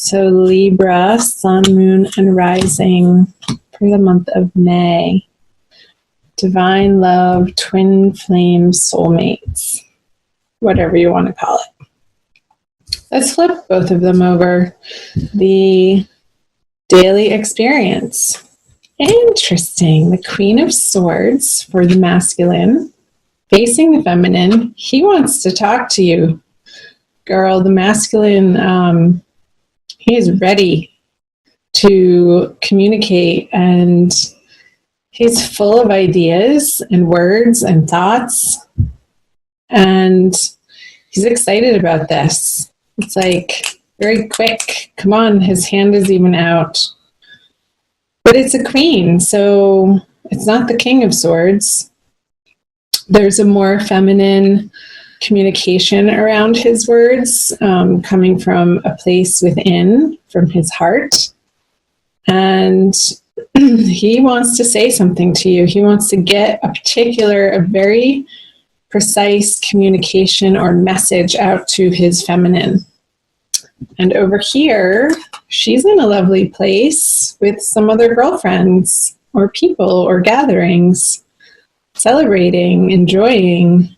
So Libra, sun, moon, and rising for the month of May. Divine love, twin flame, soulmates, whatever you want to call it. Let's flip both of them over. The daily experience. Interesting. The Queen of Swords for the masculine, facing the feminine. He wants to talk to you, girl. The masculine, he is ready to communicate, and he's full of ideas and words and thoughts, and he's excited about this. It's like very quick. Come on, his hand is even out. But it's a queen, so it's not the King of Swords. There's a more feminine communication around his words, coming from a place within, from his heart. And he wants to say something to you. He wants to get a very precise communication or message out to his feminine. And over here, she's in a lovely place with some other girlfriends or people or gatherings, celebrating, enjoying,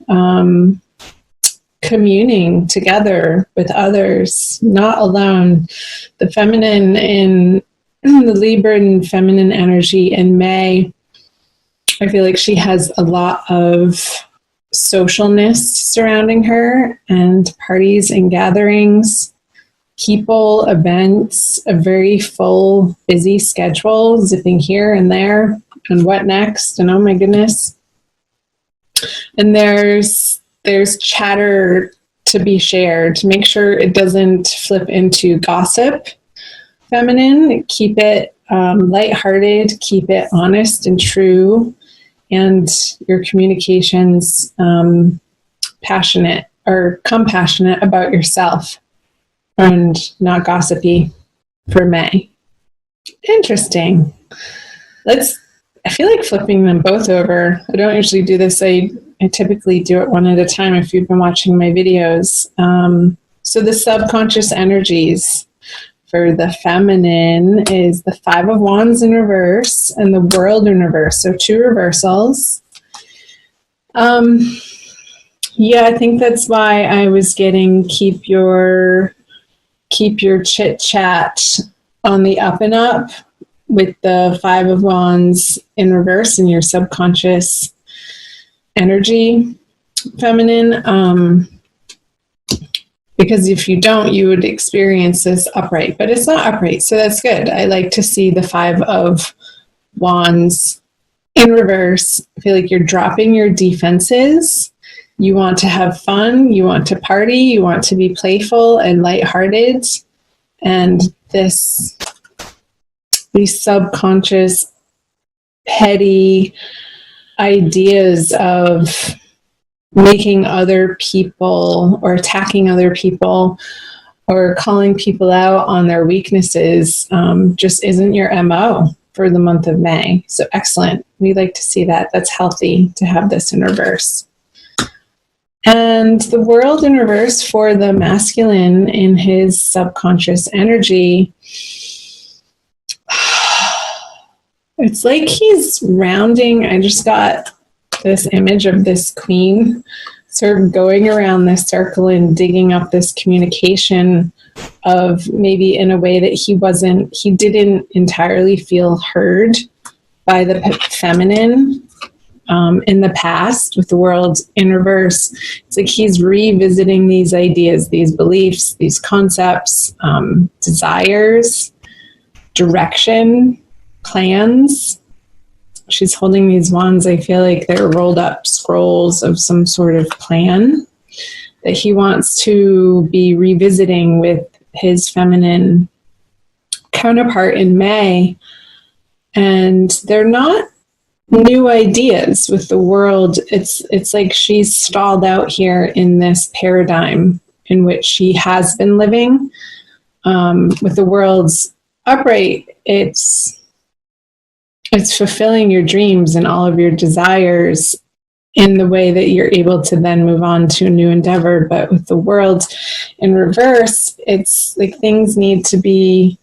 communing together with others, not alone. The feminine in the Libra and feminine energy in May, I feel like she has a lot of socialness surrounding her, and parties and gatherings, people, events, a very full, busy schedule, zipping here and there, and what next, and oh my goodness. And there's chatter to be shared, to make sure it doesn't flip into gossip. Feminine, keep it lighthearted, keep it honest and true, and your communications passionate or compassionate about yourself, and not gossipy for May. Interesting. I feel like flipping them both over. I don't usually do this. I typically do it one at a time if you've been watching my videos. So the subconscious energies for the feminine is the Five of Wands in reverse and the World in reverse. So two reversals. Yeah, I think that's why I was getting keep your chit chat on the up and up with the Five of Wands in reverse in your subconscious energy, feminine. Because if you don't, you would experience this upright, but it's not upright, so that's good. I like to see the Five of Wands in reverse. I feel like you're dropping your defenses. You want to have fun, you want to party, you want to be playful and lighthearted, and these subconscious, petty ideas of making other people or attacking other people or calling people out on their weaknesses just isn't your MO for the month of May. So excellent. We like to see that. That's healthy to have this in reverse. And the World in reverse for the masculine in his subconscious energy, it's like he's rounding. I just got this image of this queen sort of going around this circle and digging up this communication of maybe in a way that he didn't entirely feel heard by the feminine in the past with the World in reverse. It's like he's revisiting these ideas, these beliefs, these concepts, desires, direction, plans. She's holding these wands. I feel like they're rolled up scrolls of some sort of plan that he wants to be revisiting with his feminine counterpart in May. And they're not new ideas with the World. It's like she's stalled out here in this paradigm in which she has been living. With the World's upright, it's fulfilling your dreams and all of your desires in the way that you're able to then move on to a new endeavor. But with the world in reverse, it's like things need to be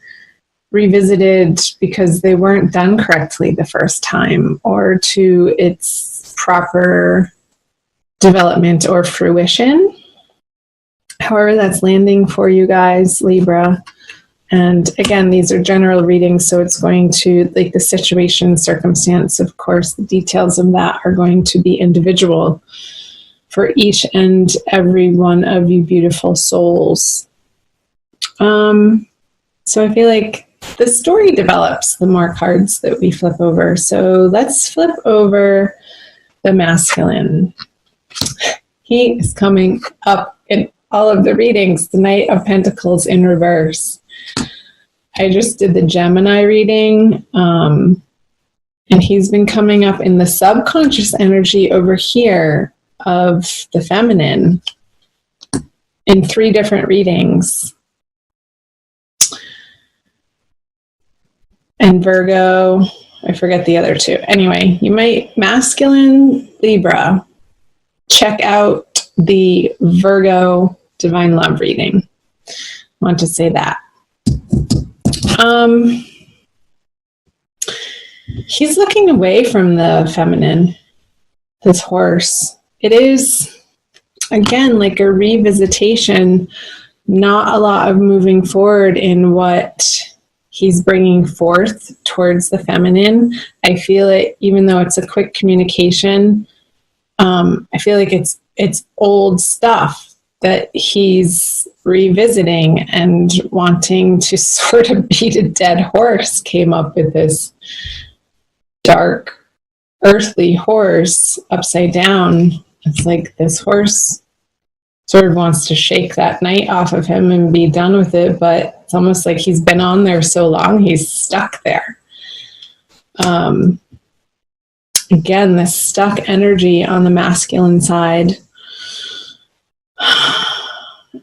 revisited because they weren't done correctly the first time, or to its proper development or fruition. However, that's landing for you guys, Libra. And again, these are general readings, so it's going to, like the situation, circumstance, of course, the details of that are going to be individual for each and every one of you beautiful souls. So I feel like the story develops the more cards that we flip over. So let's flip over the masculine. He is coming up in all of the readings, the Knight of Pentacles in reverse. I just did the Gemini reading, and he's been coming up in the subconscious energy over here of the feminine in 3 different readings. And Virgo, I forget the other 2. Anyway, you might, masculine Libra, check out the Virgo Divine Love reading. I want to say that. He's looking away from the feminine, this horse. It is, again, like a revisitation, not a lot of moving forward in what he's bringing forth towards the feminine. I feel it, even though it's a quick communication, I feel like it's old stuff that he's revisiting and wanting to sort of beat a dead horse. Came up with this dark, earthly horse upside down. It's like this horse sort of wants to shake that knight off of him and be done with it, but it's almost like he's been on there so long, he's stuck there. Again, this stuck energy on the masculine side.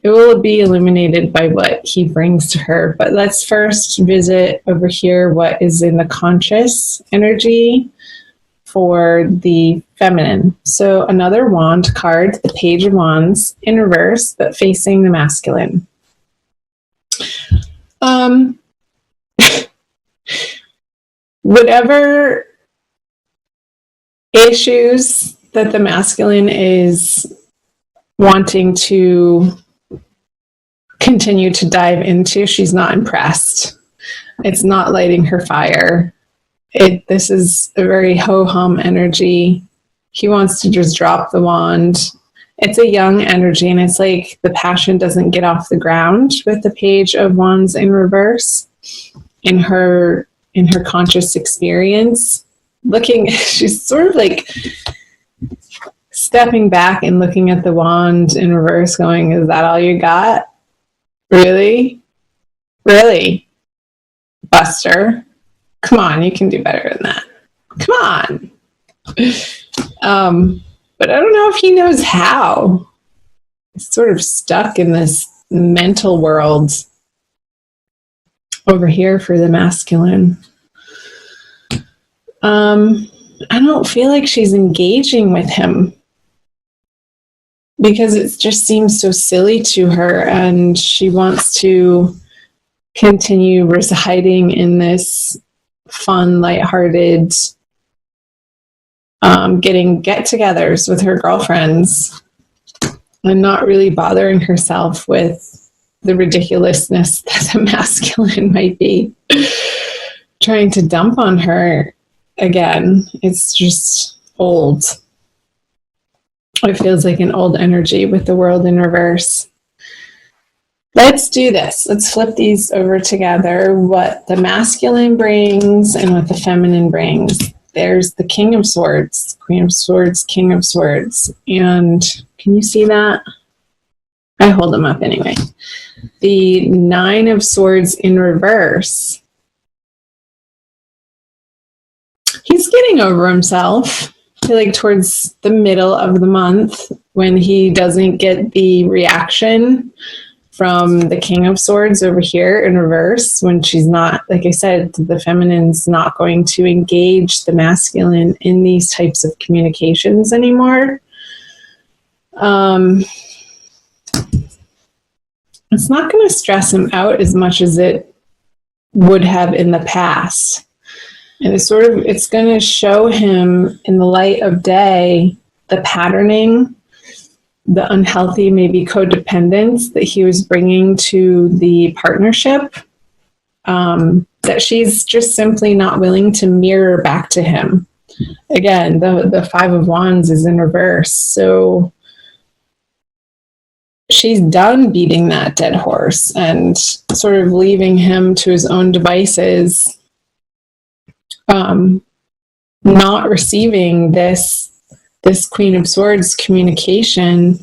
It will be illuminated by what he brings to her. But let's first visit over here what is in the conscious energy for the feminine. So another wand card, the Page of Wands in reverse, but facing the masculine. Whatever issues that the masculine is wanting to continue to dive into, she's not impressed. It's not lighting her fire. This is a very ho-hum energy. He wants to just drop the wand. It's a young energy, and it's like the passion doesn't get off the ground with the Page of Wands in reverse in her conscious experience. She's sort of like stepping back and looking at the wand in reverse going, is that all you got? Really? Really? Buster? Come on, you can do better than that. Come on. But I don't know if he knows how. He's sort of stuck in this mental world over here for the masculine. I don't feel like she's engaging with him because it just seems so silly to her, and she wants to continue residing in this fun, lighthearted, getting get-togethers with her girlfriends and not really bothering herself with the ridiculousness that the masculine might be trying to dump on her again. It's just old. It feels like an old energy with the world in reverse. Let's do this. Let's flip these over together. What the masculine brings and what the feminine brings. There's the King of Swords, Queen of Swords, King of Swords. And can you see that? I hold them up anyway. The Nine of Swords in reverse. He's getting over himself. I feel like towards the middle of the month when he doesn't get the reaction from the King of Swords over here in reverse, when she's not, like I said, the feminine's not going to engage the masculine in these types of communications anymore. It's not going to stress him out as much as it would have in the past. And it's going to show him in the light of day the patterning, the unhealthy, maybe codependence that he was bringing to the partnership, that she's just simply not willing to mirror back to him. Again, the Five of Wands is in reverse. So she's done beating that dead horse and sort of leaving him to his own devices, not receiving this Queen of Swords communication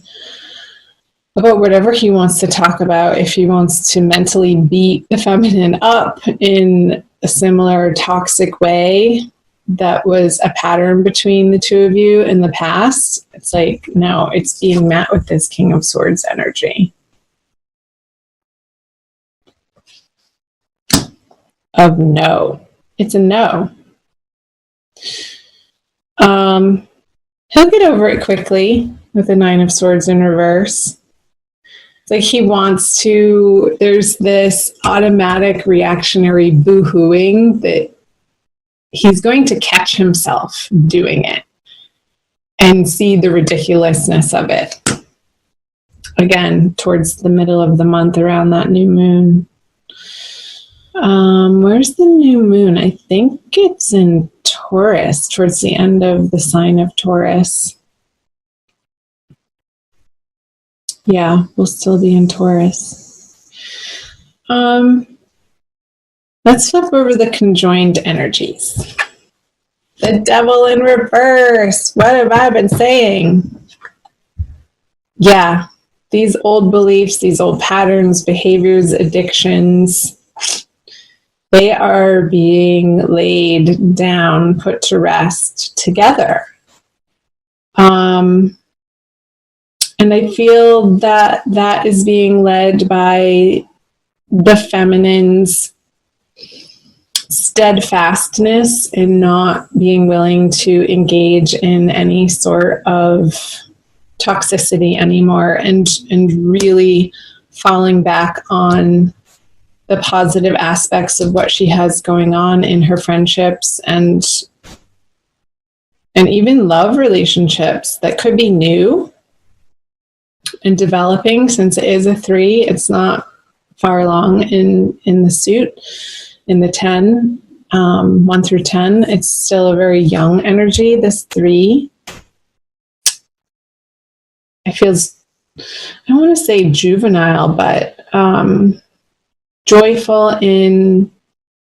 about whatever he wants to talk about. If he wants to mentally beat the feminine up in a similar toxic way that was a pattern between the two of you in the past, it's like, no, it's being met with this King of Swords energy of no. It's a no. He'll get over it quickly with the Nine of Swords in reverse. It's like he wants to, there's this automatic reactionary boo-hooing that he's going to catch himself doing it and see the ridiculousness of it. Again, towards the middle of the month around that new moon. Where's the new moon? I think it's in Taurus, towards the end of the sign of Taurus. Yeah, we'll still be in Taurus. Let's flip over the conjoined energies. The Devil in reverse. What have I been saying? Yeah, these old beliefs, these old patterns, behaviors, addictions, they are being laid down, put to rest together. And I feel that that is being led by the feminine's steadfastness in not being willing to engage in any sort of toxicity anymore, and really falling back on the positive aspects of what she has going on in her friendships and even love relationships that could be new and developing. Since it is a 3, it's not far along in the suit, in the 10, 1 through 10. It's still a very young energy, this 3. It feels, I don't want to say juvenile, but joyful in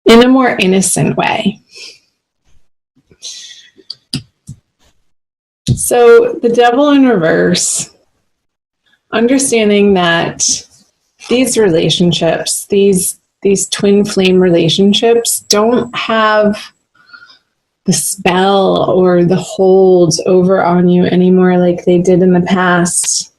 a more innocent way. So the Devil in reverse, understanding that these relationships, these twin flame relationships, don't have the spell or the hold over on you anymore like they did in the past,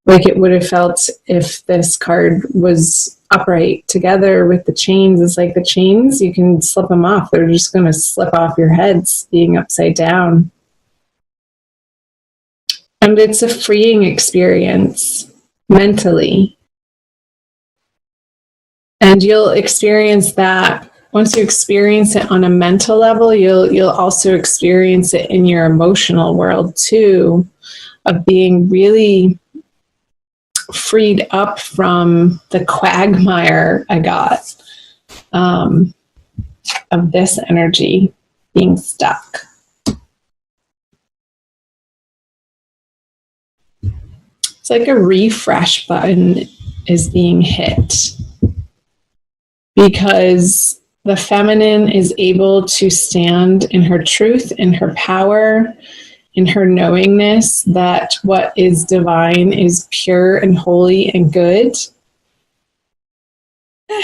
like it would have felt if this card was upright together with the chains. It's like the chains, you can slip them off. They're just going to slip off your heads being upside down. And it's a freeing experience mentally. And you'll experience that. Once you experience it on a mental level, you'll also experience it in your emotional world too, of being really freed up from the quagmire I got of this energy being stuck. It's like a refresh button is being hit, because the feminine is able to stand in her truth, in her power, in her knowingness that what is divine is pure and holy and good,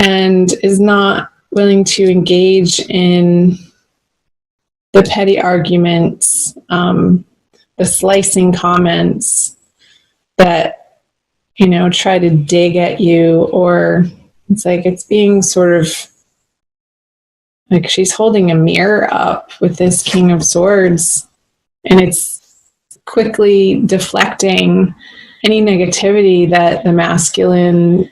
and is not willing to engage in the petty arguments, the slicing comments that try to dig at you, or it's like it's being sort of like she's holding a mirror up with this King of Swords, and it's quickly deflecting any negativity that the masculine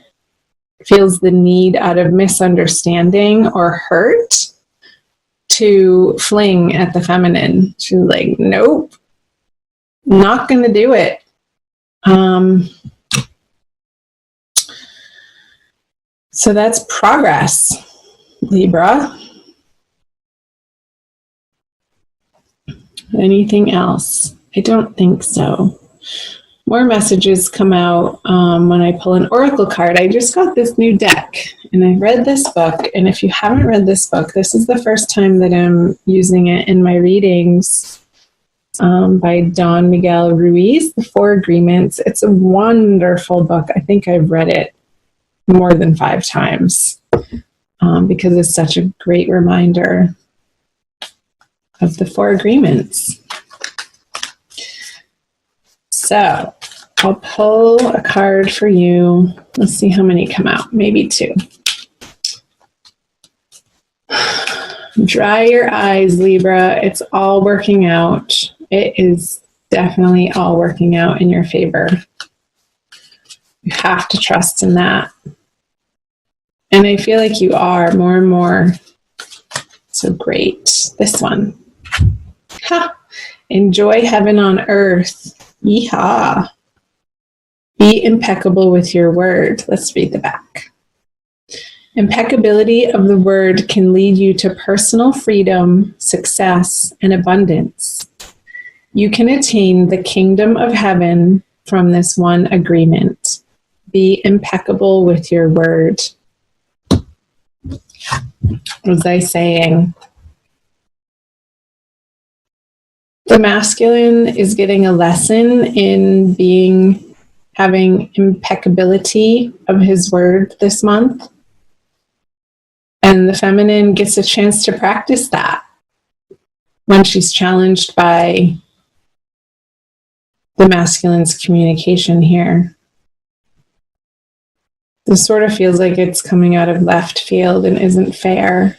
feels the need out of misunderstanding or hurt to fling at the feminine. She's like, nope, not going to do it. So that's progress, Libra. Anything else? I don't think so. More messages come out when I pull an oracle card. I just got this new deck, and I read this book. And if you haven't read this book, this is the first time that I'm using it in my readings, by Don Miguel Ruiz, The Four Agreements. It's a wonderful book. I think I've read it more than 5 times because it's such a great reminder of the 4 agreements. So I'll pull a card for you. Let's see how many come out. Maybe 2. Dry your eyes, Libra. It's all working out. It is definitely all working out in your favor. You have to trust in that. And I feel like you are more and more. So great. This one. Ha! Enjoy heaven on earth. Yeehaw. Be impeccable with your word. Let's read the back. Impeccability of the word can lead you to personal freedom, success, and abundance. You can attain the kingdom of heaven from this one agreement. Be impeccable with your word. What was I saying? The masculine is getting a lesson in having impeccability of his word this month. And the feminine gets a chance to practice that when she's challenged by the masculine's communication here. This sort of feels like it's coming out of left field and isn't fair.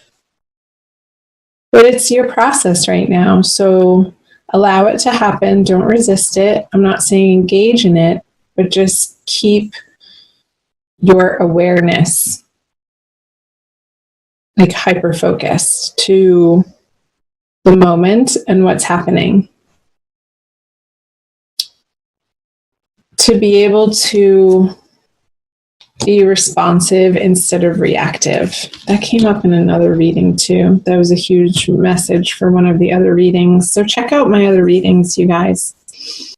But it's your process right now, so allow it to happen. Don't resist it. I'm not saying engage in it, but just keep your awareness like hyper-focused to the moment and what's happening. To be able to be responsive instead of reactive. That came up in another reading too. That was a huge message for one of the other readings. So check out my other readings, you guys.